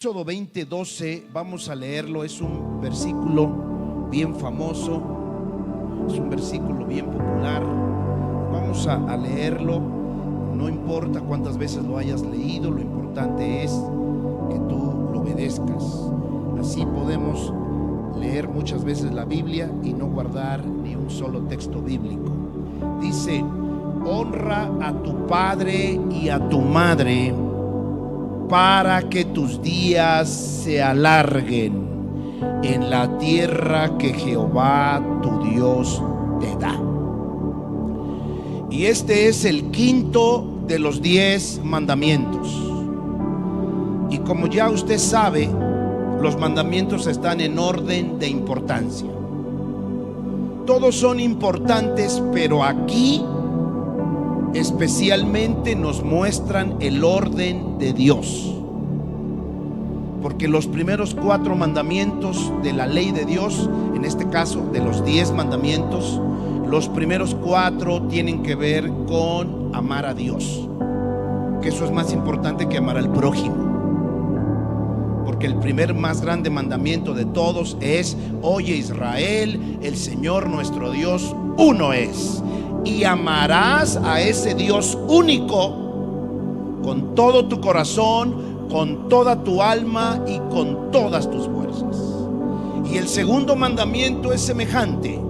Éxodo 20:12, vamos a leerlo. Es un versículo bien famoso, es un versículo bien popular. Vamos a leerlo. No importa cuántas veces lo hayas leído, lo importante es que tú lo obedezcas. Así podemos leer muchas veces la Biblia y no guardar ni un solo texto bíblico. Dice: honra a tu padre y a tu madre, para que tus días se alarguen en la tierra que Jehová tu Dios te da. Y este es el quinto de los 10 mandamientos. Y como ya usted sabe, los mandamientos están en orden de importancia. Todos son importantes, pero aquí especialmente nos muestran el orden de Dios, porque los primeros 4 mandamientos de la ley de Dios, en este caso de los 10 mandamientos, los primeros 4 tienen que ver con amar a Dios, que eso es más importante que amar al prójimo. Porque el primer más grande mandamiento de todos es: oye Israel, el Señor nuestro Dios uno es, y amarás a ese Dios único con todo tu corazón, con toda tu alma y con todas tus fuerzas. Y el segundo mandamiento es semejante: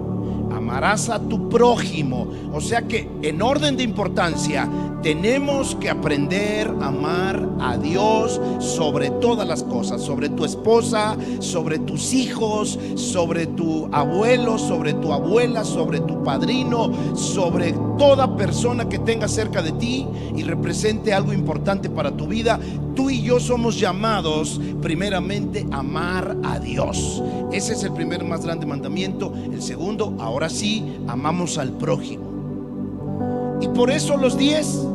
amarás a tu prójimo. O sea que en orden de importancia tenemos que aprender a amar a Dios sobre todas las cosas, sobre tu esposa, sobre tus hijos, sobre tu abuelo, sobre tu abuela, sobre tu padrino, sobre toda persona que tenga cerca de ti y represente algo importante para tu vida. Tú y yo somos llamados primeramente a amar a Dios. Ese es el primer más grande mandamiento. El segundo, ahora sí, amamos al prójimo. Y por eso los 10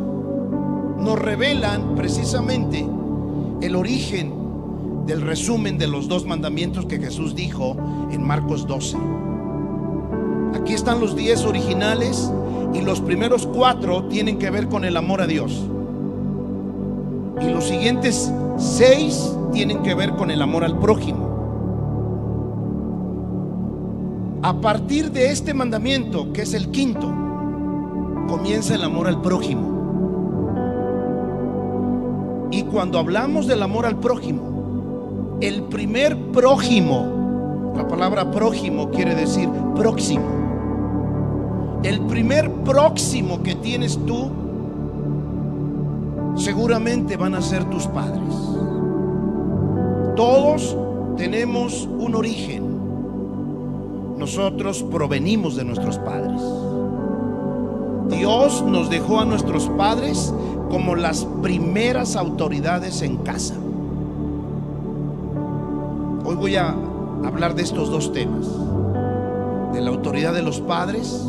nos revelan precisamente el origen del resumen de los 2 mandamientos que Jesús dijo en Marcos 12. Aquí están los 10 originales, y los primeros 4 tienen que ver con el amor a Dios, y los siguientes 6 tienen que ver con el amor al prójimo. A partir de este mandamiento, que es el quinto, comienza el amor al prójimo. Y cuando hablamos del amor al prójimo, el primer prójimo, la palabra prójimo quiere decir próximo. El primer próximo que tienes tú seguramente van a ser tus padres. Todos tenemos un origen. Nosotros provenimos de nuestros padres. Dios nos dejó a nuestros padres como las primeras autoridades en casa. Hoy voy a hablar de estos 2 temas: de la autoridad de los padres,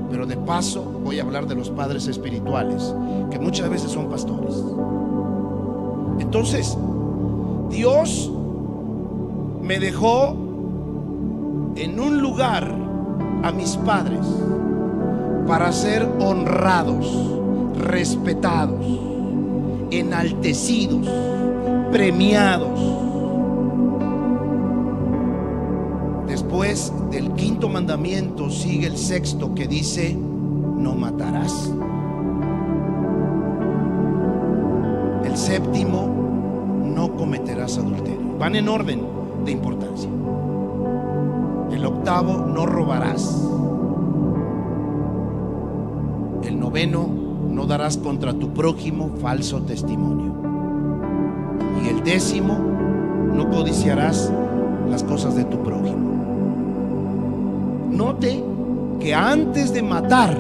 pero de paso voy a hablar de los padres espirituales, que muchas veces son pastores. Entonces, Dios me dejó en un lugar a mis padres para ser honrados, respetados, enaltecidos, premiados. Después del quinto mandamiento sigue el sexto, que dice: no matarás. El séptimo: no cometerás adulterio. Van en orden de importancia. El octavo: no robarás. El noveno: no darás contra tu prójimo falso testimonio. Y el 10º: no codiciarás las cosas de tu prójimo. Note que antes de matar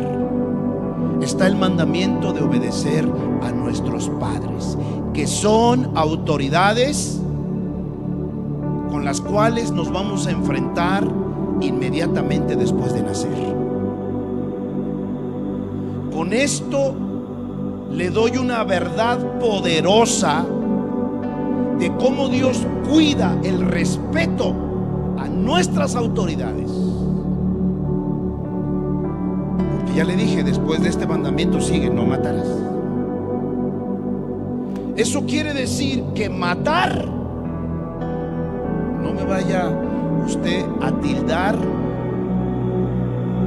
está el mandamiento de obedecer a nuestros padres, que son autoridades con las cuales nos vamos a enfrentar inmediatamente después de nacer. Con esto le doy una verdad poderosa de cómo Dios cuida el respeto a nuestras autoridades. Porque ya le dije, después de este mandamiento sigue: no matarás. Eso quiere decir que matar, no me vaya usted a tildar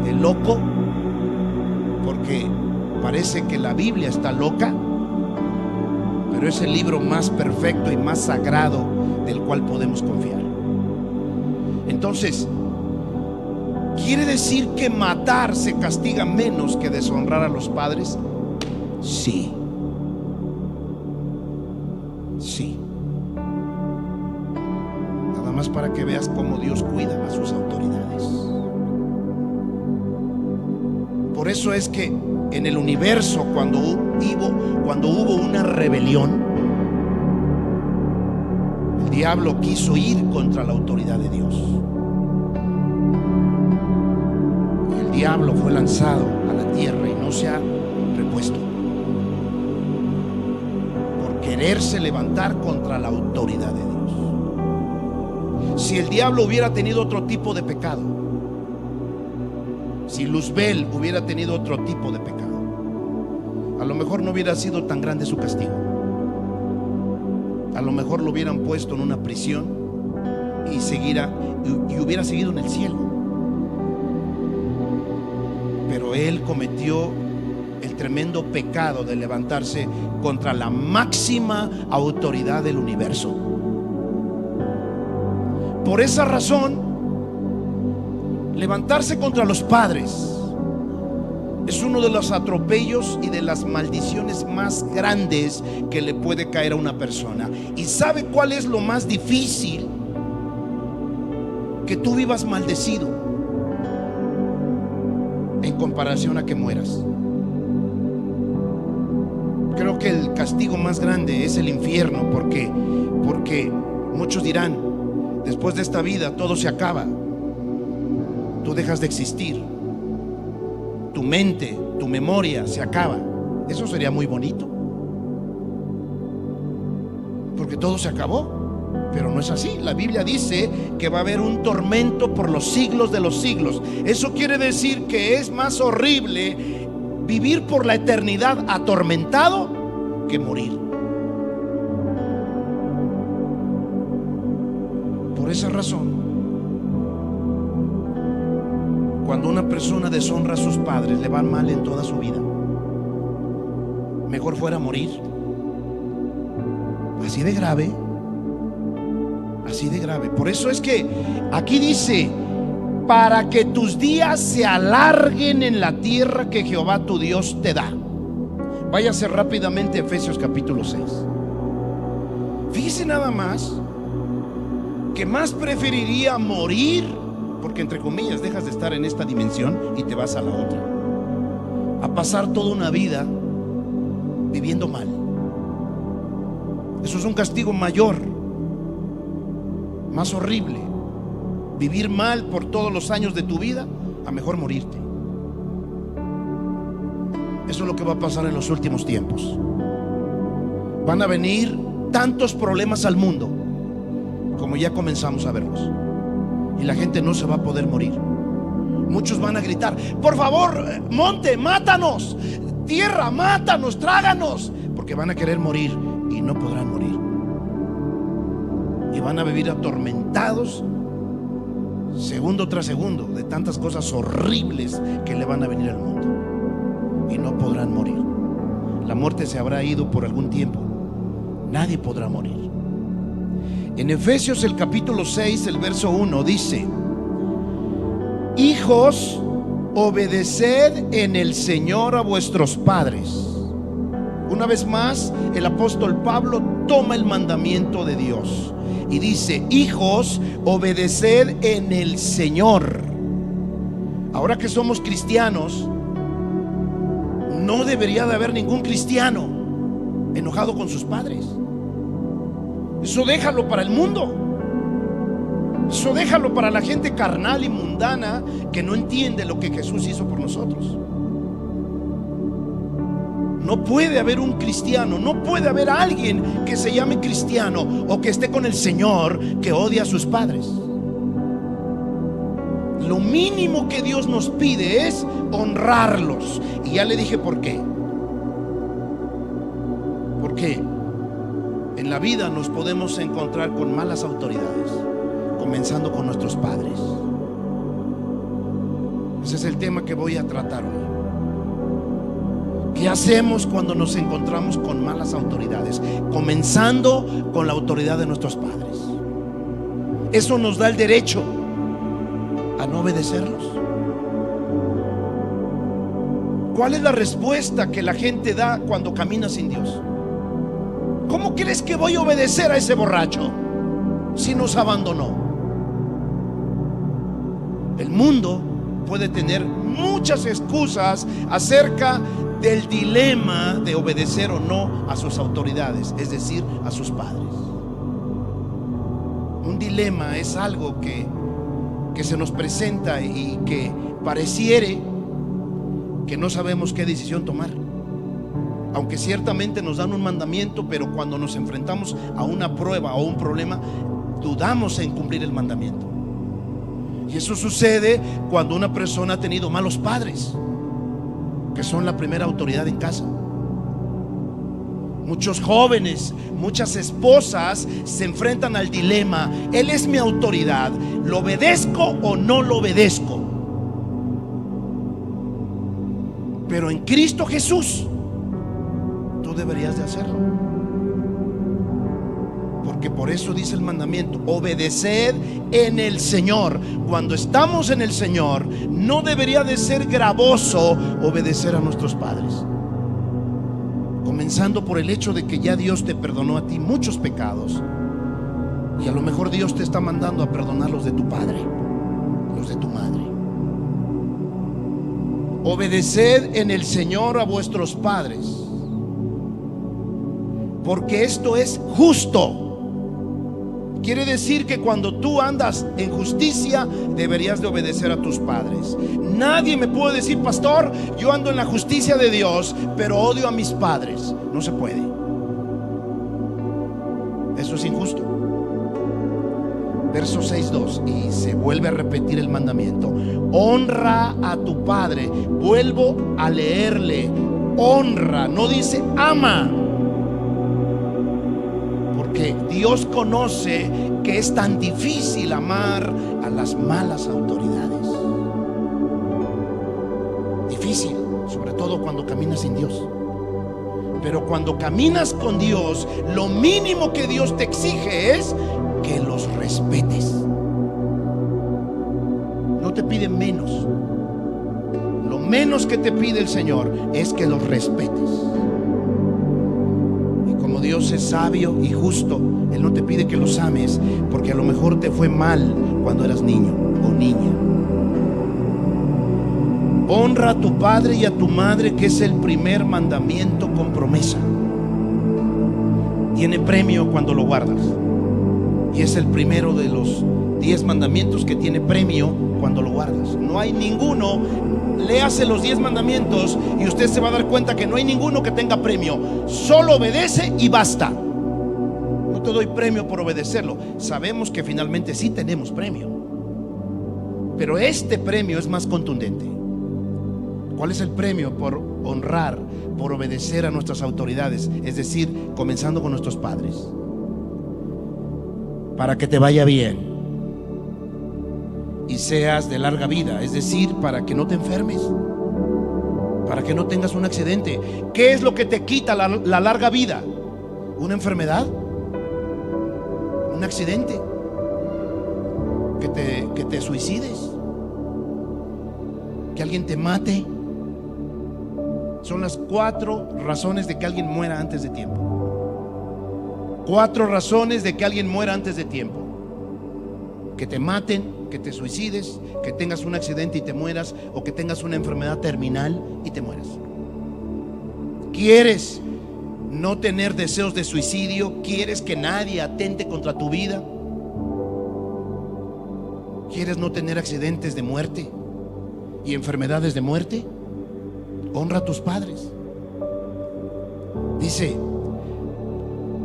de loco, porque parece que la Biblia está loca, pero es el libro más perfecto y más sagrado del cual podemos confiar. Entonces, ¿quiere decir que matar se castiga menos que deshonrar a los padres? Sí. Sí. Nada más para que veas cómo Dios cuida a sus autoridades. Por eso es que en el universo, cuando hubo una rebelión, el diablo quiso ir contra la autoridad de Dios. El diablo fue lanzado a la tierra y no se ha repuesto por quererse levantar contra la autoridad de Dios. Si el diablo hubiera tenido otro tipo de pecado, si Luzbel hubiera tenido otro tipo de pecado, a lo mejor no hubiera sido tan grande su castigo. A lo mejor lo hubieran puesto en una prisión y hubiera seguido en el cielo. Pero él cometió el tremendo pecado de levantarse contra la máxima autoridad del universo. Por esa razón, levantarse contra los padres es uno de los atropellos y de las maldiciones más grandes que le puede caer a una persona. ¿Y sabe cuál es lo más difícil? Que tú vivas maldecido en comparación a que mueras. Creo que el castigo más grande es el infierno, porque muchos dirán, después de esta vida todo se acaba, tú dejas de existir, tu mente, tu memoria se acaba. Eso sería muy bonito, porque todo se acabó, pero no es así. La Biblia dice que va a haber un tormento por los siglos de los siglos. Eso quiere decir que es más horrible vivir por la eternidad atormentado que morir. Por esa razón, cuando una persona deshonra a sus padres, le va mal en toda su vida. Mejor fuera morir. Así de grave. Así de grave. Por eso es que aquí dice: para que tus días se alarguen en la tierra que Jehová tu Dios te da. Váyase rápidamente a Efesios capítulo 6. Fíjese nada más que más preferiría morir, porque entre comillas dejas de estar en esta dimensión y te vas a la otra, a pasar toda una vida viviendo mal. Eso es un castigo mayor, más horrible, vivir mal por todos los años de tu vida, a mejor morirte. Eso es lo que va a pasar en los últimos tiempos. Van a venir tantos problemas al mundo como ya comenzamos a verlos, y la gente no se va a poder morir. Muchos van a gritar: por favor, monte, mátanos, tierra, mátanos, tráganos, porque van a querer morir y no podrán morir, y van a vivir atormentados segundo tras segundo de tantas cosas horribles que le van a venir al mundo, y no podrán morir. La muerte se habrá ido por algún tiempo, nadie podrá morir. En Efesios el capítulo 6, el verso 1 dice: hijos, obedeced en el Señor a vuestros padres. Una vez más, el apóstol Pablo toma el mandamiento de Dios y dice: hijos, obedeced en el Señor. Ahora que somos cristianos, no debería de haber ningún cristiano enojado con sus padres. Eso déjalo para el mundo. Eso déjalo para la gente carnal y mundana que no entiende lo que Jesús hizo por nosotros. No puede haber un cristiano, no puede haber alguien que se llame cristiano o que esté con el Señor que odia a sus padres. Lo mínimo que Dios nos pide es honrarlos. Y ya le dije por qué. ¿Por qué? en la vida nos podemos encontrar con malas autoridades, comenzando con nuestros padres. Ese es el tema que voy a tratar hoy. ¿Qué hacemos cuando nos encontramos con malas autoridades? Comenzando con la autoridad de nuestros padres. Eso nos da el derecho a no obedecerlos. ¿Cuál es la respuesta que la gente da cuando camina sin Dios? ¿Cómo crees que voy a obedecer a ese borracho si nos abandonó? El mundo puede tener muchas excusas acerca del dilema de obedecer o no a sus autoridades, es decir, a sus padres. Un dilema es algo que se nos presenta y que pareciere que no sabemos qué decisión tomar, aunque ciertamente nos dan un mandamiento, pero cuando nos enfrentamos a una prueba o un problema, dudamos en cumplir el mandamiento. Y eso sucede cuando una persona ha tenido malos padres, que son la primera autoridad en casa. Muchos jóvenes, muchas esposas se enfrentan al dilema: él es mi autoridad, ¿lo obedezco o no lo obedezco? Pero en Cristo Jesús tú deberías de hacerlo, porque por eso dice el mandamiento: obedeced en el Señor. Cuando estamos en el Señor, no debería de ser gravoso obedecer a nuestros padres, comenzando por el hecho de que ya Dios te perdonó a ti muchos pecados, y a lo mejor Dios te está mandando a perdonar los de tu padre, los de tu madre. Obedeced en el Señor a vuestros padres, porque esto es justo. Quiere decir que cuando tú andas en justicia, deberías de obedecer a tus padres. Nadie me puede decir: pastor, yo ando en la justicia de Dios, pero odio a mis padres. No se puede. Eso es injusto. Verso 6:2, y se vuelve a repetir el mandamiento: honra a tu padre. Vuelvo a leerle: honra, no dice ama. Que Dios conoce que es tan difícil amar a las malas autoridades. Difícil, sobre todo cuando caminas sin Dios. Pero cuando caminas con Dios, lo mínimo que Dios te exige es que los respetes. No te pide menos. Lo menos que te pide el Señor es que los respetes. Dios es sabio y justo, Él no te pide que los ames, porque a lo mejor te fue mal cuando eras niño o niña. Honra a tu padre y a tu madre, que es el primer mandamiento con promesa. Tiene premio cuando lo guardas, y es el primero de los 10 mandamientos que tiene premio cuando lo guardas. No hay ninguno. Léase los 10 mandamientos y usted se va a dar cuenta que no hay ninguno que tenga premio. Solo obedece y basta. No te doy premio por obedecerlo. Sabemos que finalmente sí tenemos premio, pero este premio es más contundente. ¿Cuál es el premio? Por honrar, por obedecer a nuestras autoridades, es decir, comenzando con nuestros padres, para que te vaya bien y seas de larga vida, es decir, para que no te enfermes, para que no tengas un accidente. ¿Qué es lo que te quita la larga vida? ¿Una enfermedad? ¿Un accidente? ¿Que te suicides? ¿Que alguien te mate? Son las 4 razones de que alguien muera antes de tiempo. 4 razones de que alguien muera antes de tiempo: que te maten, que te suicides, que tengas un accidente y te mueras, o que tengas una enfermedad terminal y te mueras. ¿Quieres no tener deseos de suicidio? ¿Quieres que nadie atente contra tu vida? ¿Quieres no tener accidentes de muerte y enfermedades de muerte? Honra a tus padres. Dice: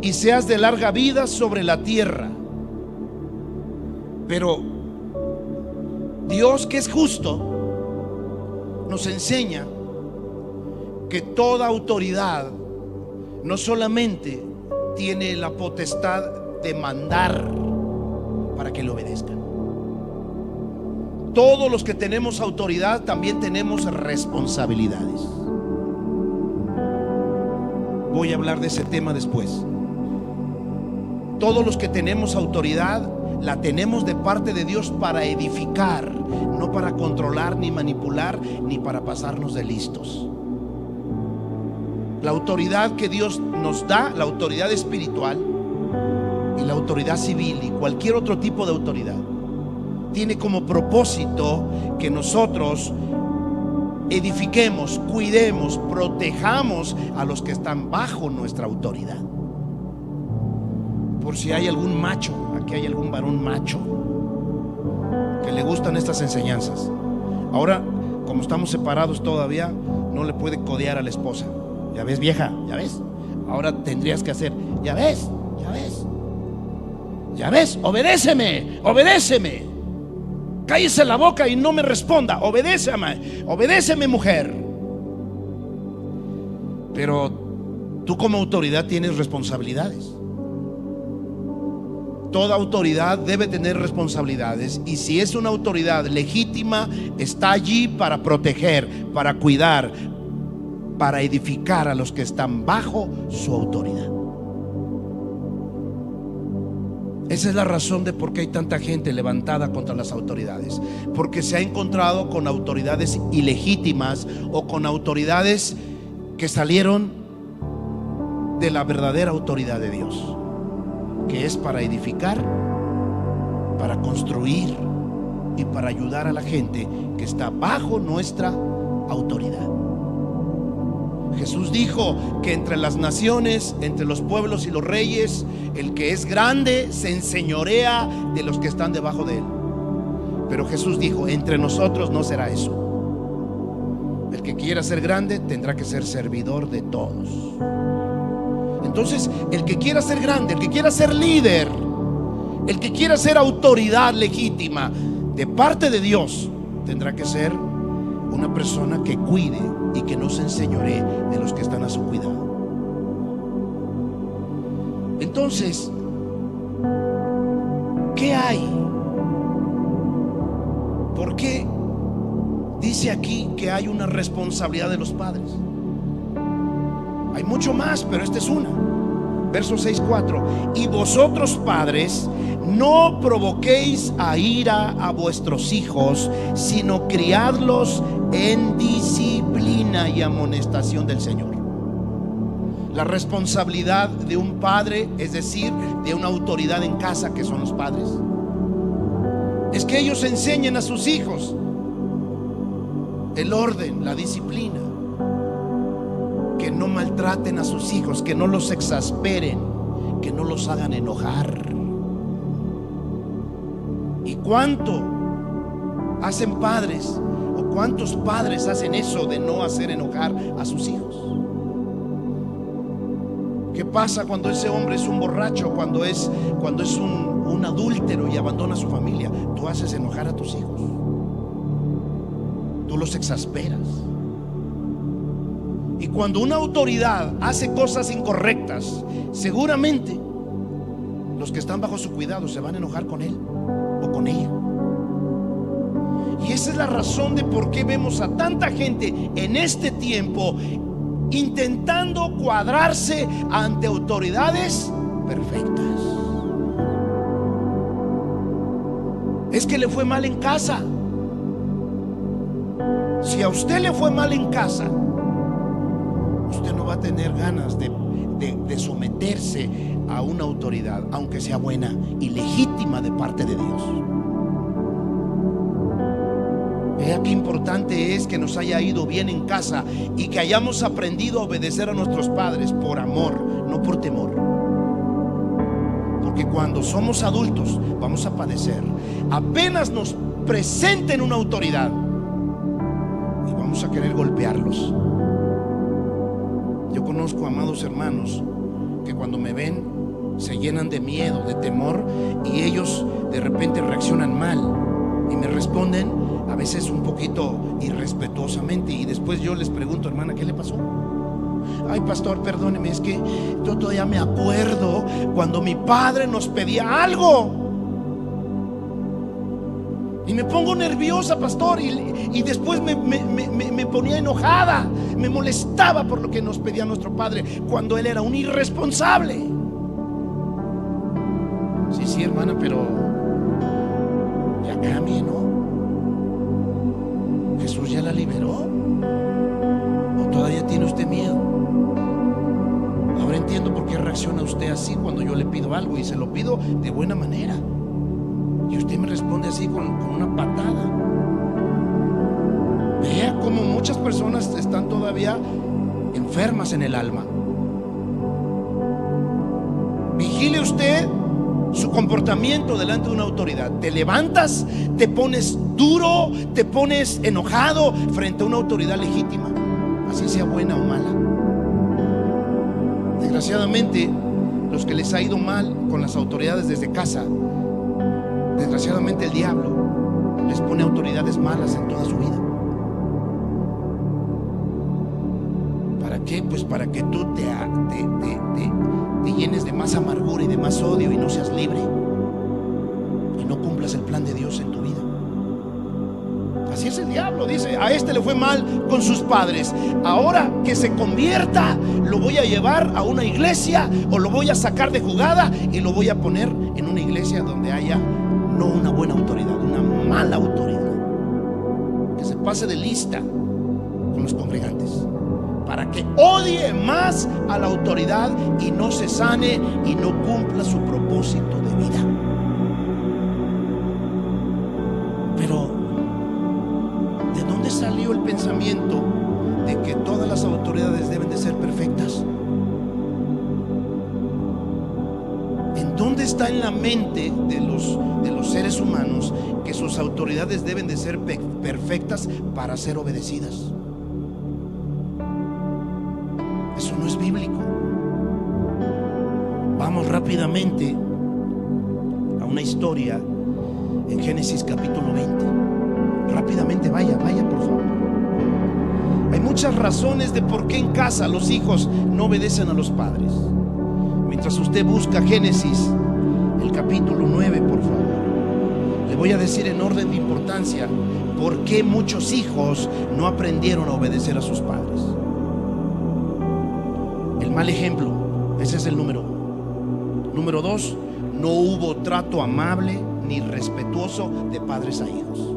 y seas de larga vida sobre la tierra. Pero Dios, que es justo, nos enseña que toda autoridad no solamente tiene la potestad de mandar para que le obedezcan. Todos los que tenemos autoridad también tenemos responsabilidades. Voy a hablar de ese tema después. Todos los que tenemos autoridad la tenemos de parte de Dios para edificar, no para controlar, ni manipular, ni para pasarnos de listos. La autoridad que Dios nos da, la autoridad espiritual y la autoridad civil y cualquier otro tipo de autoridad, tiene como propósito que nosotros edifiquemos, cuidemos, protejamos a los que están bajo nuestra autoridad. Por si hay algún macho, aquí hay algún varón macho que le gustan estas enseñanzas. Ahora, como estamos separados todavía, no le puede codear a la esposa. Ya ves, vieja, ya ves. Ahora tendrías que hacer, ya ves, ya ves, ya ves, obedéceme, obedéceme. Cállese la boca y no me responda. Obedéceme, obedéceme, mujer. Pero tú como autoridad tienes responsabilidades. Toda autoridad debe tener responsabilidades, y si es una autoridad legítima, está allí para proteger, para cuidar, para edificar a los que están bajo su autoridad. Esa es la razón de por qué hay tanta gente levantada contra las autoridades, porque se ha encontrado con autoridades ilegítimas o con autoridades que salieron de la verdadera autoridad de Dios, que es para edificar, para construir y para ayudar a la gente que está bajo nuestra autoridad. Jesús dijo que entre las naciones, entre los pueblos y los reyes, el que es grande se enseñorea de los que están debajo de él. Pero Jesús dijo, entre nosotros no será eso. El que quiera ser grande tendrá que ser servidor de todos. Entonces, el que quiera ser grande, el que quiera ser líder, el que quiera ser autoridad legítima de parte de Dios, tendrá que ser una persona que cuide y que no se enseñoree de los que están a su cuidado. Entonces, ¿qué hay? ¿Por qué dice aquí que hay una responsabilidad de los padres? Hay mucho más, pero esta es una. Verso 6:4. Y vosotros, padres, no provoquéis a ira a vuestros hijos, sino criadlos en disciplina y amonestación del Señor. La responsabilidad de un padre, es decir, de una autoridad en casa, que son los padres, es que ellos enseñen a sus hijos el orden, la disciplina, que no maltraten a sus hijos, que no los exasperen, que no los hagan enojar. ¿Y cuánto hacen padres, o cuántos padres hacen eso de no hacer enojar a sus hijos? ¿Qué pasa cuando ese hombre es un borracho, cuando es un adúltero y abandona a su familia? Tú haces enojar a tus hijos, tú los exasperas. Y cuando una autoridad hace cosas incorrectas, seguramente los que están bajo su cuidado se van a enojar con él o con ella. Y esa es la razón de por qué vemos a tanta gente en este tiempo intentando cuadrarse ante autoridades perfectas. Es que le fue mal en casa. Si a usted le fue mal en casa, usted no va a tener ganas de someterse a una autoridad, aunque sea buena y legítima de parte de Dios. Vea qué importante es que nos haya ido bien en casa y que hayamos aprendido a obedecer a nuestros padres por amor, no por temor. Porque cuando somos adultos vamos a padecer. Apenas nos presenten una autoridad y vamos a querer golpearlos. Yo conozco, amados hermanos, que cuando me ven se llenan de miedo, de temor, y ellos de repente reaccionan mal y me responden a veces un poquito irrespetuosamente, y después yo les pregunto, hermana, ¿qué le pasó? Ay, pastor, perdóneme, es que yo todavía me acuerdo cuando mi padre nos pedía algo y me pongo nerviosa, pastor, y después me ponía enojada, me molestaba por lo que nos pedía nuestro padre cuando él era un irresponsable. Sí, hermana, pero ya cambie, ¿no? Jesús ya la liberó. ¿O todavía tiene usted miedo? Ahora entiendo por qué reacciona usted así cuando yo le pido algo, y se lo pido de buena manera, y usted me responde así con una patada. Vea cómo muchas personas están todavía enfermas en el alma. Vigile usted su comportamiento delante de una autoridad. Te levantas, te pones duro, te pones enojado frente a una autoridad legítima, así sea buena o mala. Desgraciadamente, los que les ha ido mal con las autoridades desde casa, desgraciadamente el diablo les pone autoridades malas en toda su vida. ¿Para qué? Pues para que tú te llenes de más amargura y de más odio y no seas libre y no cumplas el plan de Dios en tu vida. Así es el diablo. Dice: a este le fue mal con sus padres, ahora que se convierta lo voy a llevar a una iglesia, o lo voy a sacar de jugada y lo voy a poner en una iglesia donde haya no una buena autoridad, una mala autoridad, que se pase de lista con los congregantes, para que odie más a la autoridad y no se sane y no cumpla su propósito de vida. Pero ¿de dónde salió el pensamiento de que todas las autoridades deben de ser perfectas? ¿En dónde está en la mente de los seres humanos que sus autoridades deben de ser perfectas para ser obedecidas? Eso no es bíblico. Vamos rápidamente a una historia en Génesis capítulo 20. Rápidamente, vaya por favor. Hay muchas razones de por qué en casa los hijos no obedecen a los padres. Mientras usted busca Génesis, el capítulo 9, por favor, le voy a decir en orden de importancia por qué muchos hijos no aprendieron a obedecer a sus padres. El mal ejemplo, ese es el número 1. Número 2, no hubo trato amable ni respetuoso de padres a hijos.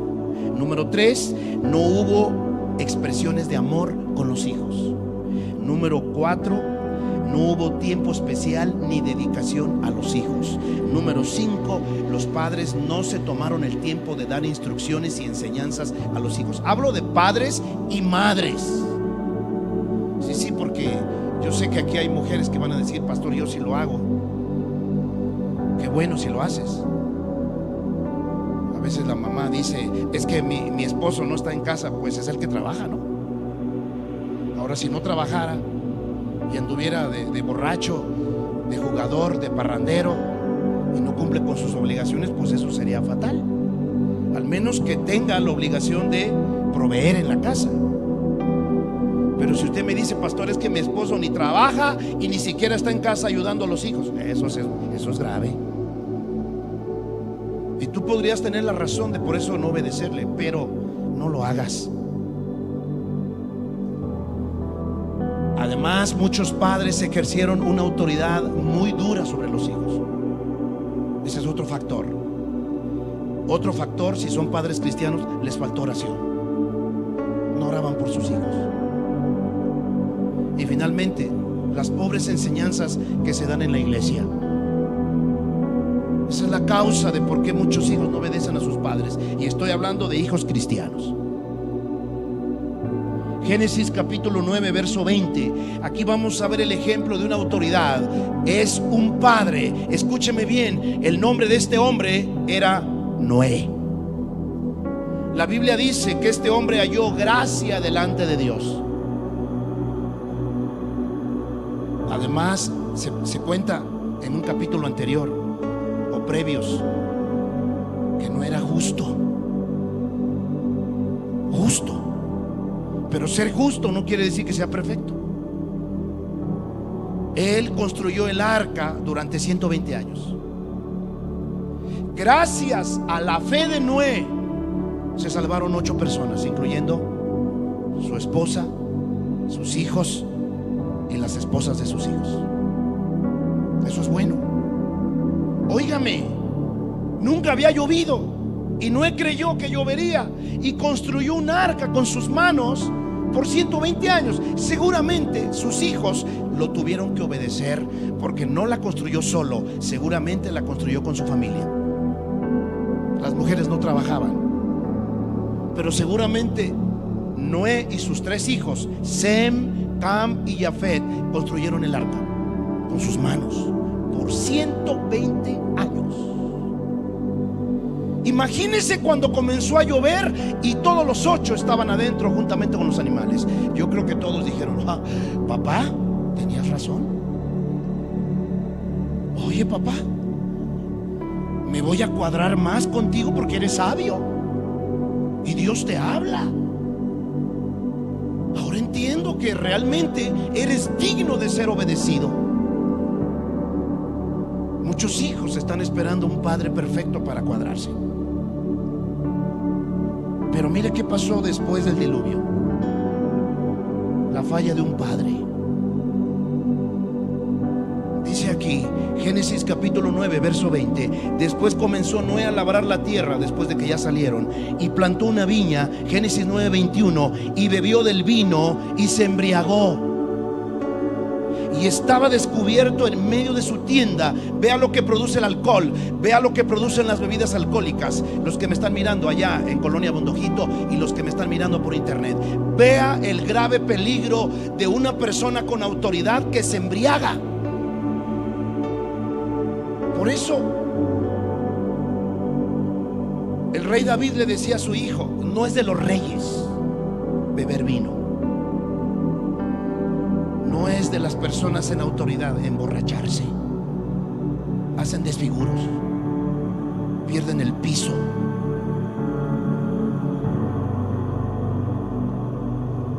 Número 3, no hubo expresiones de amor con los hijos. Número 4, no hubo tiempo especial ni dedicación a los hijos. Número 5, los padres no se tomaron el tiempo de dar instrucciones y enseñanzas a los hijos. Hablo de padres y madres. Sí, porque yo sé que aquí hay mujeres que van a decir: pastor, yo sí lo hago. Qué bueno si lo haces. A veces la mamá dice: es que mi esposo no está en casa. Pues es el que trabaja, ¿no? Ahora, si no trabajara y anduviera de borracho, de jugador, de parrandero, y no cumple con sus obligaciones, pues eso sería fatal. Al menos que tenga la obligación de proveer en la casa. Pero si usted me dice: pastor, es que mi esposo ni trabaja y ni siquiera está en casa ayudando a los hijos, eso es grave. Y tú podrías tener la razón de por eso no obedecerle, pero no lo hagas. Además, muchos padres ejercieron una autoridad muy dura sobre los hijos. Ese es otro factor. Otro factor, si son padres cristianos, les faltó oración. No oraban por sus hijos. Y finalmente, las pobres enseñanzas que se dan en la iglesia. Esa es la causa de por qué muchos hijos no obedecen a sus padres. Y estoy hablando de hijos cristianos. Génesis capítulo 9, verso 20. Aquí vamos a ver el ejemplo de una autoridad. Es un padre. Escúcheme bien. El nombre de este hombre era Noé. La Biblia dice que este hombre halló gracia delante de Dios. Además, se cuenta en un capítulo anterior o previos que no era justo. Pero ser justo no quiere decir que sea perfecto. Él construyó el arca durante 120 años. Gracias a la fe de Noé se salvaron 8 personas, incluyendo su esposa, sus hijos y las esposas de sus hijos. Eso es bueno. Óigame, nunca había llovido y Noé creyó que llovería y construyó un arca con sus manos por 120 años. Seguramente sus hijos lo tuvieron que obedecer, porque no la construyó solo, seguramente la construyó con su familia. Las mujeres no trabajaban, pero seguramente Noé y sus 3 hijos, Sem, Cam y Jafet, construyeron el arca con sus manos por 120 años. Imagínense cuando comenzó a llover y todos los 8 estaban adentro juntamente con los animales. Yo creo que todos dijeron: papá, tenías razón. Oye, papá, me voy a cuadrar más contigo porque eres sabio y Dios te habla. Ahora entiendo que realmente eres digno de ser obedecido. Muchos hijos están esperando un padre perfecto para cuadrarse. Pero mire qué pasó después del diluvio. La falla de un padre. Dice aquí, Génesis capítulo 9, verso 20: después comenzó Noé a labrar la tierra, después de que ya salieron, y plantó una viña. Génesis 9, 21: y bebió del vino y se embriagó, y estaba descubierto en medio de su tienda. Vea lo que produce el alcohol, vea lo que producen las bebidas alcohólicas. Los que me están mirando allá en Colonia Bondojito y los que me están mirando por internet, vea el grave peligro de una persona con autoridad que se embriaga. Por eso el rey David le decía a su hijo: no es de los reyes beber vino, no es de las personas en autoridad emborracharse. Hacen desfiguros, pierden el piso.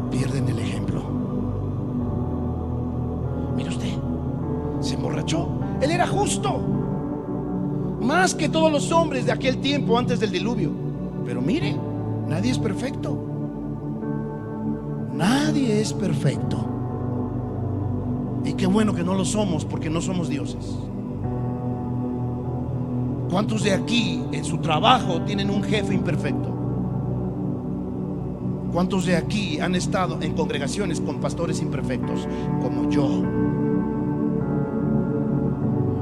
Pierden el ejemplo. Mire usted, se emborrachó. Él era justo, más que todos los hombres de aquel tiempo antes del diluvio. Pero mire, nadie es perfecto. Nadie es perfecto. Y qué bueno que no lo somos, porque no somos dioses. ¿Cuántos de aquí en su trabajo tienen un jefe imperfecto? ¿Cuántos de aquí han estado en congregaciones con pastores imperfectos como yo?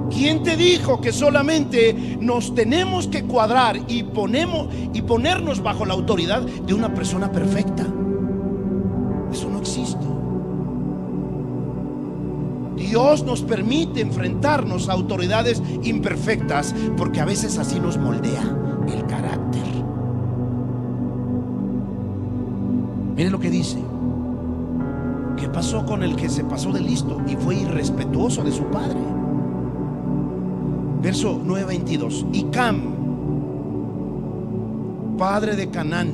¿Quién te dijo que solamente nos tenemos que cuadrar y ponernos bajo la autoridad de una persona perfecta? Eso no existe. Dios nos permite enfrentarnos a autoridades imperfectas, porque a veces así nos moldea el carácter. Mire lo que dice. ¿Qué pasó con el que se pasó de listo y fue irrespetuoso de su padre? Verso 9:22: y Cam, padre de Canaán,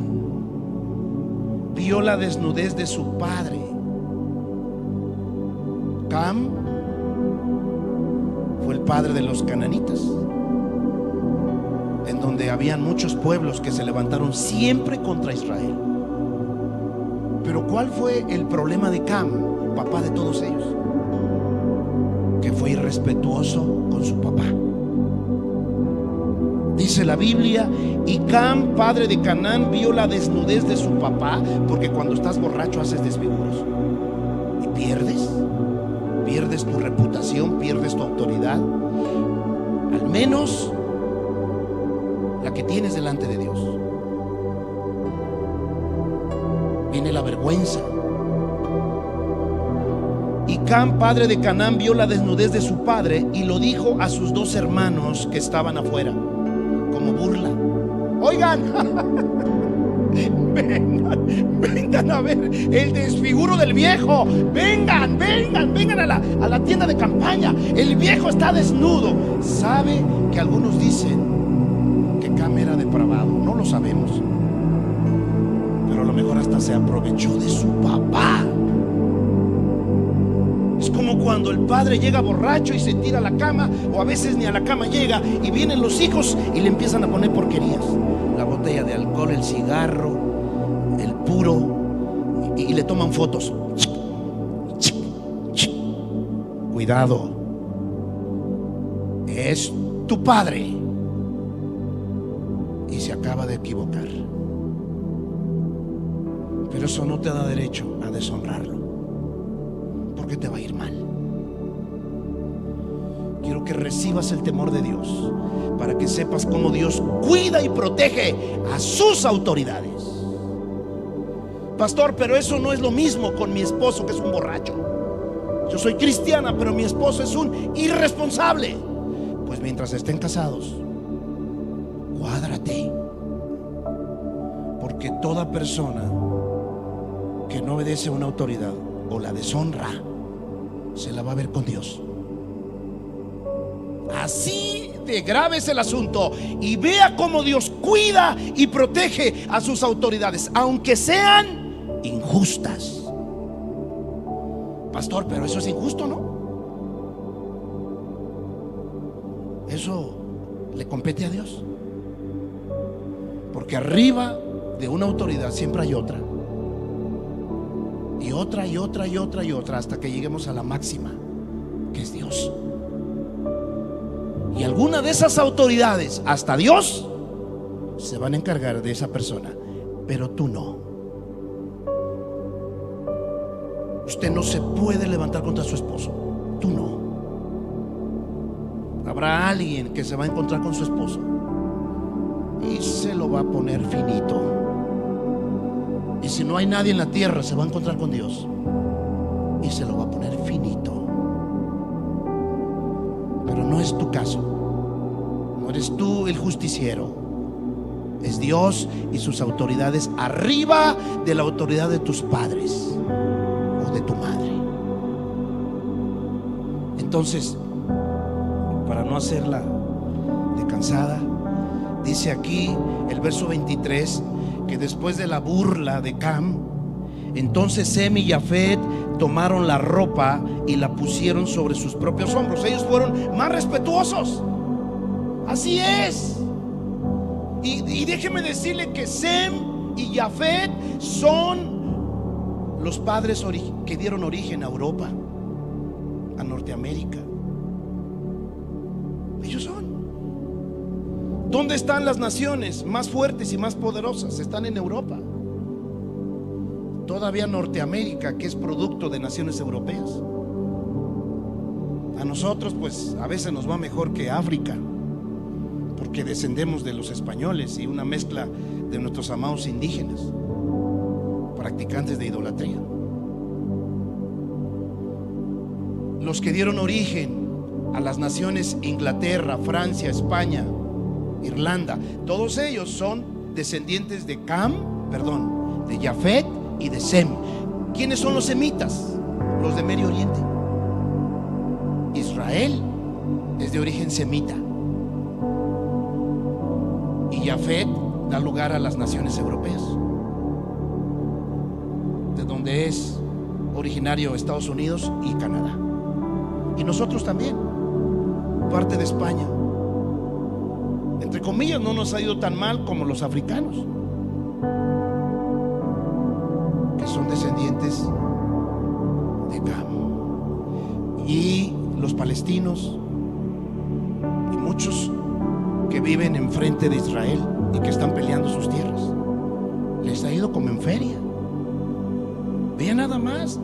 vio la desnudez de su padre. Cam fue el padre de los cananitas, en donde habían muchos pueblos que se levantaron siempre contra Israel. Pero ¿cuál fue el problema de Cam, papá de todos ellos? Que fue irrespetuoso con su papá. Dice la Biblia: y Cam, padre de Canaán, vio la desnudez de su papá, porque cuando estás borracho haces desfiguros y pierdes tu reputación, pierdes tu autoridad, al menos la que tienes delante de Dios. Viene la vergüenza. Y Cam, padre de Canaán, vio la desnudez de su padre y lo dijo a sus 2 hermanos que estaban afuera, como burla. Oigan, vengan a ver el desfiguro del viejo. Vengan a la tienda de campaña. El viejo está desnudo. ¿Sabe que algunos dicen que Cam era depravado? No lo sabemos, pero a lo mejor hasta se aprovechó de su papá. Es como cuando el padre llega borracho y se tira a la cama, o a veces ni a la cama llega, y vienen los hijos y le empiezan a poner porquerías: la botella de alcohol, el cigarro, el puro, y le toman fotos. Cuidado, es tu padre y se acaba de equivocar, pero eso no te da derecho a deshonrarlo, porque te va a ir mal. Quiero que recibas el temor de Dios para que sepas cómo Dios cuida y protege a sus autoridades. Pastor, pero eso no es lo mismo con mi esposo, que es un borracho. Yo soy cristiana, pero mi esposo es un irresponsable. Pues mientras estén casados, cuádrate, porque toda persona que no obedece a una autoridad o la deshonra, se la va a ver con Dios. Así de grave es el asunto. Y vea cómo Dios cuida y protege a sus autoridades, aunque sean injustas. Pastor, pero eso es injusto, ¿no? Eso le compete a Dios, porque arriba de una autoridad siempre hay otra, y otra, y otra, y otra, y otra, hasta que lleguemos a la máxima, que es Dios. Y alguna de esas autoridades, hasta Dios, se van a encargar de esa persona, pero tú no. Usted no se puede levantar contra su esposo, tú no. Habrá alguien que se va a encontrar con su esposo y se lo va a poner finito. Y si no hay nadie en la tierra, se va a encontrar con Dios y se lo va a poner finito. Pero no es tu caso. No eres tú el justiciero. Es Dios y sus autoridades arriba de la autoridad de tus padres o de tu madre. Entonces, para no hacerla de cansada, dice aquí el verso 23, que después de la burla de Cam, entonces Sem y Jafet tomaron la ropa y la pusieron sobre sus propios hombros. Ellos fueron más respetuosos. Así es. Y déjeme decirle que Sem y Jafet son los padres que dieron origen a Europa, a Norteamérica. Ellos son. ¿Dónde están las naciones más fuertes y más poderosas? Están en Europa. Todavía Norteamérica, que es producto de naciones europeas. A nosotros pues a veces nos va mejor que África, porque descendemos de los españoles y una mezcla de nuestros amados indígenas, practicantes de idolatría. Los que dieron origen a las naciones Inglaterra, Francia, España, Irlanda, todos ellos son descendientes de de Jafet y de Sem. ¿Quiénes son los semitas? Los de Medio Oriente. Israel es de origen semita, y Jafet da lugar a las naciones europeas, de donde es originario Estados Unidos y Canadá. Y nosotros también, parte de España. Entre comillas, no nos ha ido tan mal como los africanos, que son descendientes de Cam, y los palestinos, y muchos que viven enfrente de Israel y que están peleando sus tierras. Les ha ido como en feria. Vean nada más.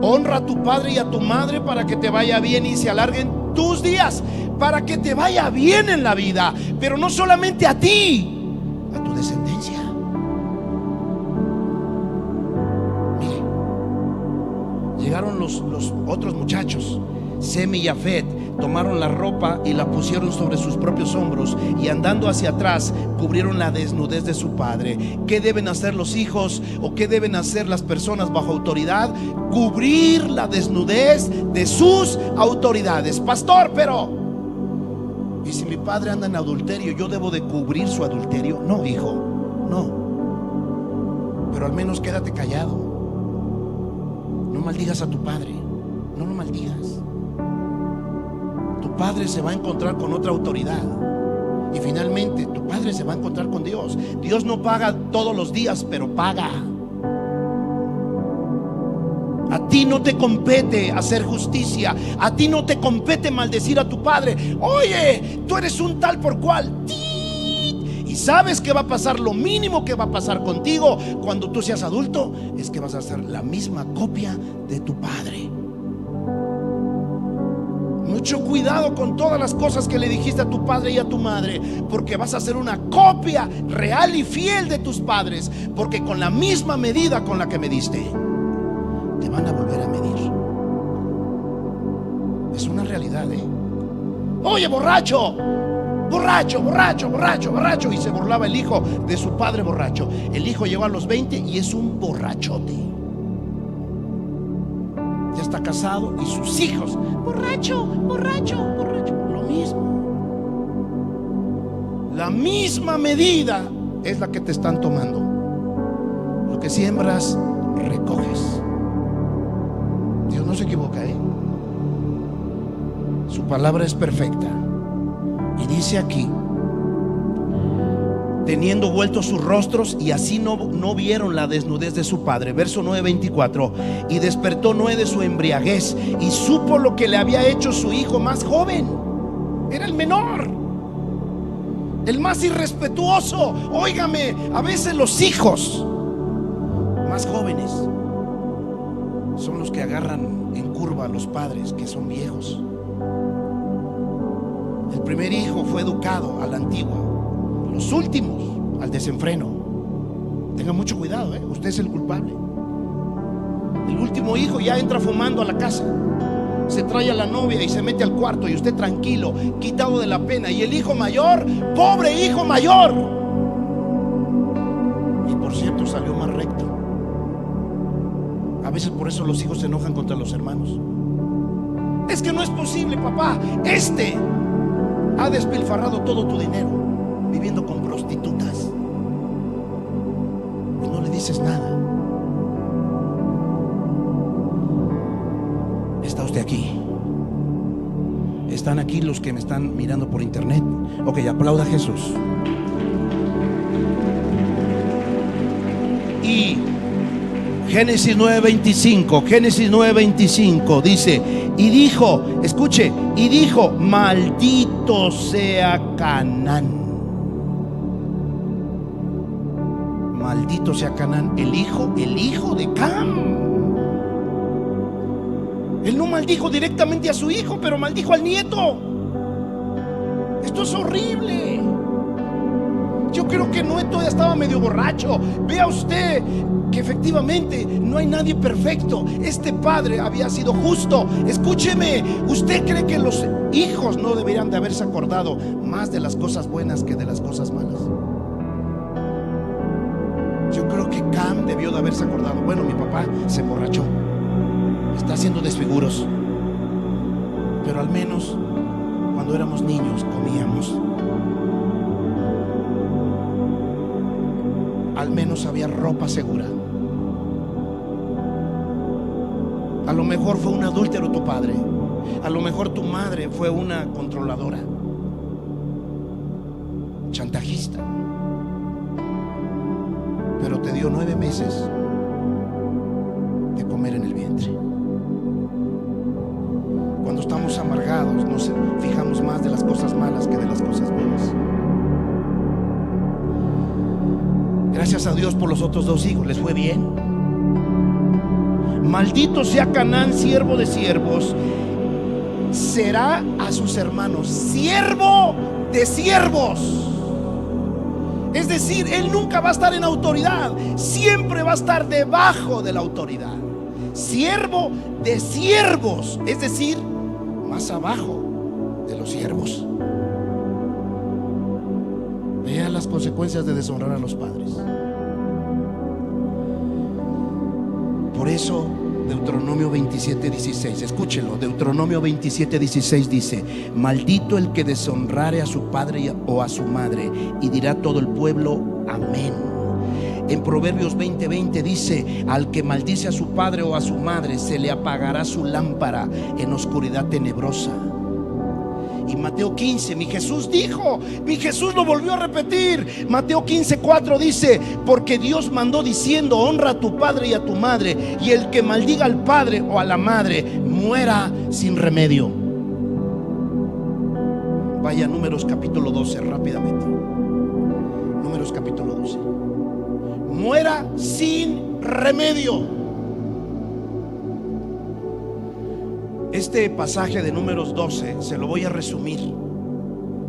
Honra a tu padre y a tu madre para que te vaya bien y se alarguen tus días, para que te vaya bien en la vida, pero no solamente a ti, a tu descendencia. Mire, llegaron los otros muchachos, Sem y Jafet, tomaron la ropa y la pusieron sobre sus propios hombros, y andando hacia atrás cubrieron la desnudez de su padre. ¿Qué deben hacer los hijos o qué deben hacer las personas bajo autoridad? Cubrir la desnudez de sus autoridades. Pastor, pero ¿y si mi padre anda en adulterio, yo debo de cubrir su adulterio? No, hijo, no. Pero al menos quédate callado. No maldigas a tu padre. no lo maldigas. Tu padre se va a encontrar con otra autoridad y finalmente tu padre se va a encontrar con Dios. Dios no paga todos los días, pero paga. A ti no te compete hacer justicia. A ti no te compete maldecir a tu padre. Oye, tú eres un tal por cual. Y sabes que va a pasar. Lo mínimo que va a pasar contigo cuando tú seas adulto es que vas a ser la misma copia de tu padre. Mucho cuidado con todas las cosas que le dijiste a tu padre y a tu madre, porque vas a ser una copia real y fiel de tus padres. Porque con la misma medida con la que mediste, te van a volver a medir. Es una realidad, ¿eh? Oye, borracho, borracho, borracho, borracho, borracho. Y se burlaba el hijo de su padre borracho. El hijo llegó a los 20 y es un borrachote. Ya está casado y sus hijos, borracho, borracho, borracho. Lo mismo. La misma medida es la que te están tomando. Lo que siembras, recoges. Dios no se equivoca, ¿eh? Su palabra es perfecta. Y dice aquí: teniendo vueltos sus rostros, y así no vieron la desnudez de su padre. Verso 9:24. Y despertó Noé de su embriaguez y supo lo que le había hecho su hijo más joven. Era el menor, el más irrespetuoso. Óigame, a veces los hijos más jóvenes son los que agarran en curva a los padres que son viejos. El primer hijo fue educado a la antigua, los últimos al desenfreno. Tenga mucho cuidado, usted es el culpable. El último hijo ya entra fumando a la casa, se trae a la novia y se mete al cuarto, y usted tranquilo, quitado de la pena. Y el hijo mayor, pobre hijo mayor, y por cierto salió más recto. A veces por eso los hijos se enojan contra los hermanos. Es que no es posible, papá, ha despilfarrado todo tu dinero viviendo con prostitutas y no le dices nada. ¿Está usted aquí? ¿Están aquí los que me están mirando por internet? Ok, aplauda a Jesús. Y Génesis 9:25 dice: y dijo, escuche, y dijo: maldito sea Canaán. Maldito sea Canaán, el hijo de Cam. Él no maldijo directamente a su hijo, pero maldijo al nieto. Esto es horrible. Yo creo que Noé todavía estaba medio borracho. Vea usted que efectivamente no hay nadie perfecto. Este padre había sido justo. Escúcheme, ¿usted cree que los hijos no deberían de haberse acordado más de las cosas buenas que de las cosas malas? Yo creo que Cam debió de haberse acordado: bueno, mi papá se emborrachó, está haciendo desfiguros, pero al menos cuando éramos niños comíamos. Al menos había ropa segura. A lo mejor fue un adúltero tu padre. A lo mejor tu madre fue una controladora, chantajista, pero te dio 9 meses de comer en el vientre. Cuando estamos amargados nos fijamos más de las cosas malas que de las cosas buenas. Gracias a Dios por los otros 2 hijos, les fue bien. Maldito sea Canaán, siervo de siervos, será a sus hermanos siervo de siervos. Es decir, él nunca va a estar en autoridad, siempre va a estar debajo de la autoridad. Siervo de siervos, es decir, más abajo de los siervos. Vea las consecuencias de deshonrar a los padres. Por eso Deuteronomio 27:16, escúchelo. Deuteronomio 27:16 dice: maldito el que deshonrare a su padre o a su madre. Y dirá todo el pueblo: amén. En Proverbios 20:20 dice: al que maldice a su padre o a su madre, se le apagará su lámpara en oscuridad tenebrosa. Y Mateo 15, mi Jesús lo volvió a repetir. Mateo 15:4 dice: porque Dios mandó diciendo: honra a tu padre y a tu madre, y el que maldiga al padre o a la madre muera sin remedio. Vaya a Números capítulo 12 rápidamente. Números capítulo 12. Muera sin remedio. Este pasaje de Números 12 se lo voy a resumir,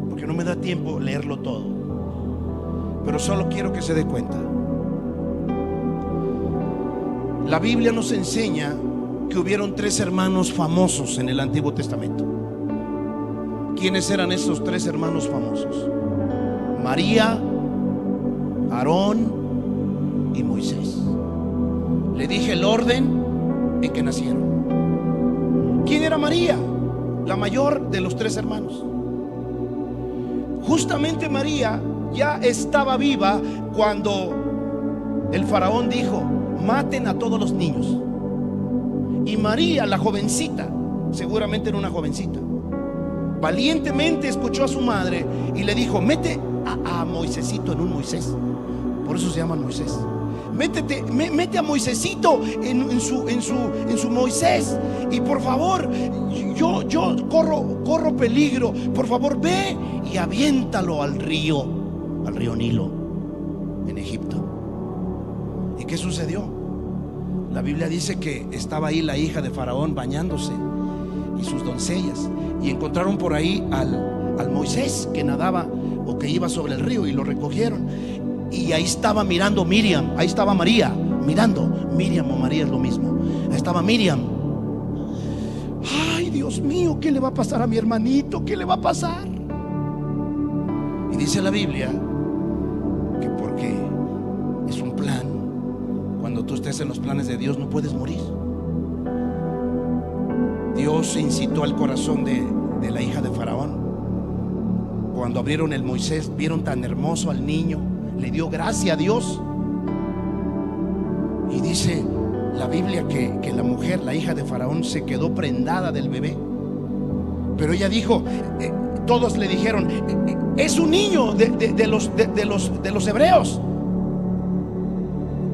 porque no me da tiempo leerlo todo, pero solo quiero que se dé cuenta. La Biblia nos enseña que hubieron 3 hermanos famosos en el Antiguo Testamento. ¿Quiénes eran esos 3 hermanos famosos? María, Aarón y Moisés. Le dije el orden en que nacieron. ¿Quién era María? La mayor de los 3 hermanos. Justamente María ya estaba viva cuando el faraón dijo: maten a todos los niños. Y María, la jovencita, seguramente era una jovencita, valientemente escuchó a su madre y le dijo: mete a Moisésito en un Moisés. Por eso se llama Moisés. Mete a Moisésito en su Moisés. Y por favor, yo corro peligro. Por favor, ve y aviéntalo al río Nilo, en Egipto. ¿Y qué sucedió? La Biblia dice que estaba ahí la hija de Faraón bañándose y sus doncellas, y encontraron por ahí al Moisés que nadaba o que iba sobre el río, y lo recogieron. Y ahí estaba mirando Miriam, ahí estaba María mirando. Miriam o María es lo mismo. Ahí estaba Miriam. Ay, Dios mío, ¿qué le va a pasar a mi hermanito? ¿Qué le va a pasar? Y dice la Biblia que porque es un plan, cuando tú estés en los planes de Dios no puedes morir. Dios incitó al corazón de la hija de Faraón. Cuando abrieron el Moisés, vieron tan hermoso al niño, le dio gracia a Dios. Y dice la Biblia que la mujer, la hija de Faraón, se quedó prendada del bebé. Pero ella dijo, todos le dijeron: es un niño de los hebreos.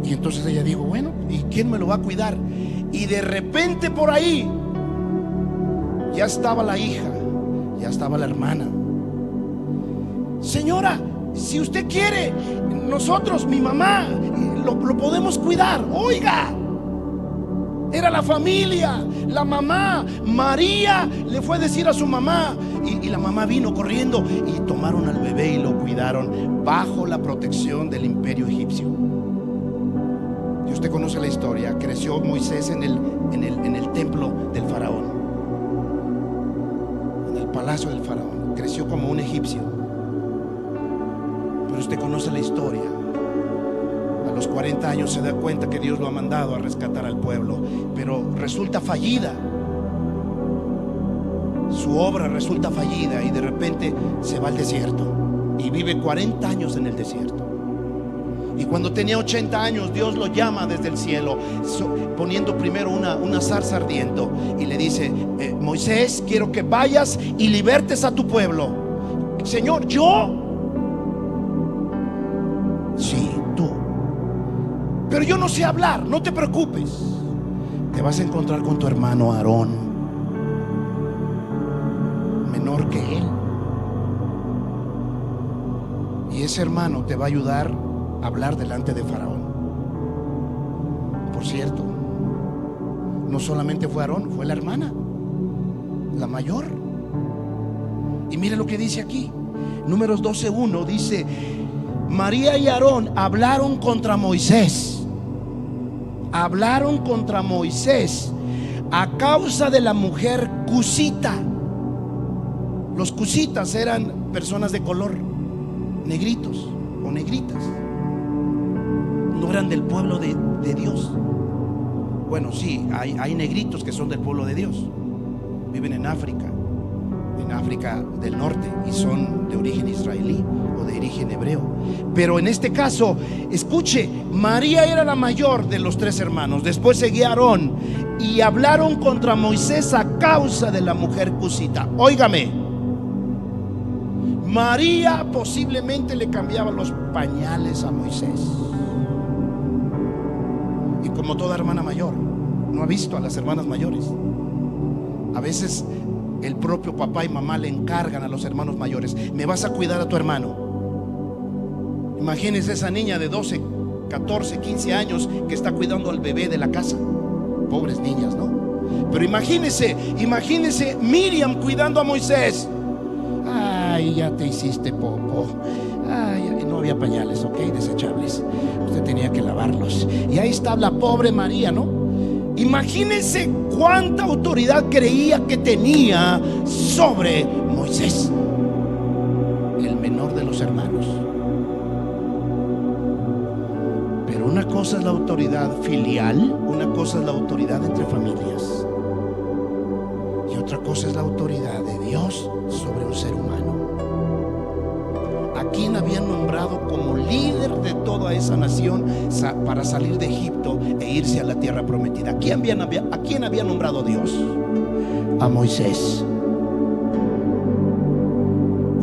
Y entonces ella dijo: bueno, ¿y quién me lo va a cuidar? Y de repente por ahí ya estaba la hija, ya estaba la hermana. Señora, si usted quiere, nosotros, mi mamá, lo podemos cuidar. Oiga, era la familia, la mamá. María le fue a decir a su mamá, y la mamá vino corriendo y tomaron al bebé y lo cuidaron bajo la protección del imperio egipcio. Y usted conoce la historia. Creció Moisés en el templo del faraón, en el palacio del faraón. Creció como un egipcio. Pero usted conoce la historia. A los 40 años se da cuenta que Dios lo ha mandado a rescatar al pueblo, pero resulta fallida. Su obra resulta fallida y de repente se va al desierto y vive 40 años en el desierto. Y cuando tenía 80 años, Dios lo llama desde el cielo, poniendo primero una zarza ardiendo, y le dice: Moisés, quiero que vayas y libertes a tu pueblo. Señor, ¿yo? Sí, tú. Pero yo no sé hablar. No te preocupes, te vas a encontrar con tu hermano Aarón, menor que él, y ese hermano te va a ayudar a hablar delante de Faraón. Por cierto, no solamente fue Aarón, fue la hermana, la mayor. Y mire lo que dice aquí, Números 12:1 dice: María y Aarón hablaron contra Moisés. Hablaron contra Moisés a causa de la mujer cusita. Los cusitas eran personas de color, negritos o negritas. No eran del pueblo de Dios. Bueno, sí, hay negritos que son del pueblo de Dios. Viven en África del norte, y son de origen israelí o de dije en hebreo. Pero en este caso, escuche, María era la mayor de los 3 hermanos. Después seguía Aarón, y hablaron contra Moisés a causa de la mujer cusita. Óigame, María posiblemente le cambiaba los pañales a Moisés. Y como toda hermana mayor, ¿no ha visto a las hermanas mayores? A veces el propio papá y mamá le encargan a los hermanos mayores: me vas a cuidar a tu hermano. Imagínense esa niña de 12, 14, 15 años que está cuidando al bebé de la casa. Pobres niñas, ¿no? Pero imagínense Miriam cuidando a Moisés. Ay, ya te hiciste popo. Ay, no había pañales, ok, desechables. Usted tenía que lavarlos. Y ahí está la pobre María, ¿no? Imagínense cuánta autoridad creía que tenía sobre Moisés, el menor de los hermanos. Pero una cosa es la autoridad filial, una cosa es la autoridad entre familias, y otra cosa es la autoridad de Dios sobre un ser humano. ¿A quién habían nombrado como líder de toda esa nación para salir de Egipto e irse a la tierra prometida? ¿A quién había nombrado Dios? A Moisés.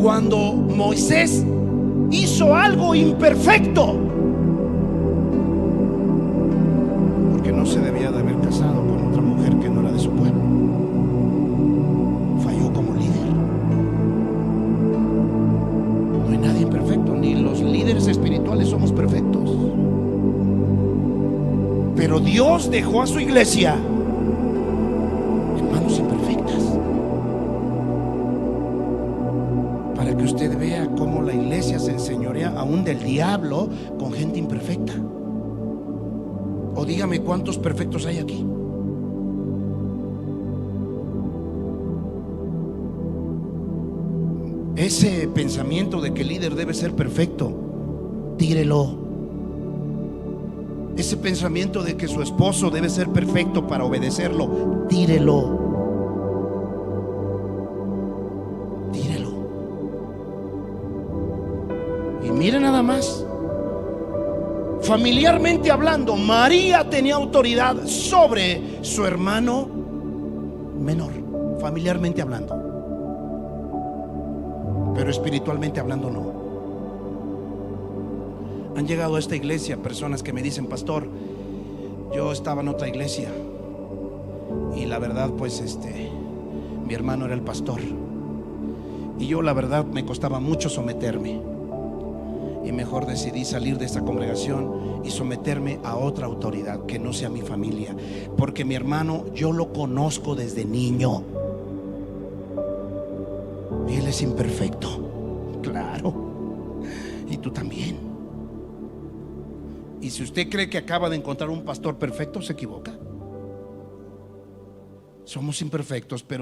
Cuando Moisés hizo algo imperfecto, porque no se debía de haber casado con otra mujer que no era de su pueblo, falló como líder. No hay nadie perfecto, ni los líderes espirituales somos perfectos. Pero Dios dejó a su iglesia en manos imperfectas, para que usted vea cómo la iglesia se enseñorea aún del diablo con gente imperfecta. O dígame, ¿cuántos perfectos hay aquí? Ese pensamiento de que el líder debe ser perfecto, tírelo. Ese pensamiento de que su esposo debe ser perfecto para obedecerlo, tírelo. Tírelo. Y mire nada más, familiarmente hablando, María tenía autoridad sobre su hermano menor, familiarmente hablando. Pero espiritualmente hablando no. Han llegado a esta iglesia personas que me dicen: pastor, yo estaba en otra iglesia y la verdad pues mi hermano era el pastor, y yo la verdad me costaba mucho someterme, y mejor decidí salir de esta congregación y someterme a otra autoridad que no sea mi familia, porque mi hermano yo lo conozco desde niño y él es imperfecto. Claro, y tú también. Y si usted cree que acaba de encontrar un pastor perfecto, se equivoca. Somos imperfectos, pero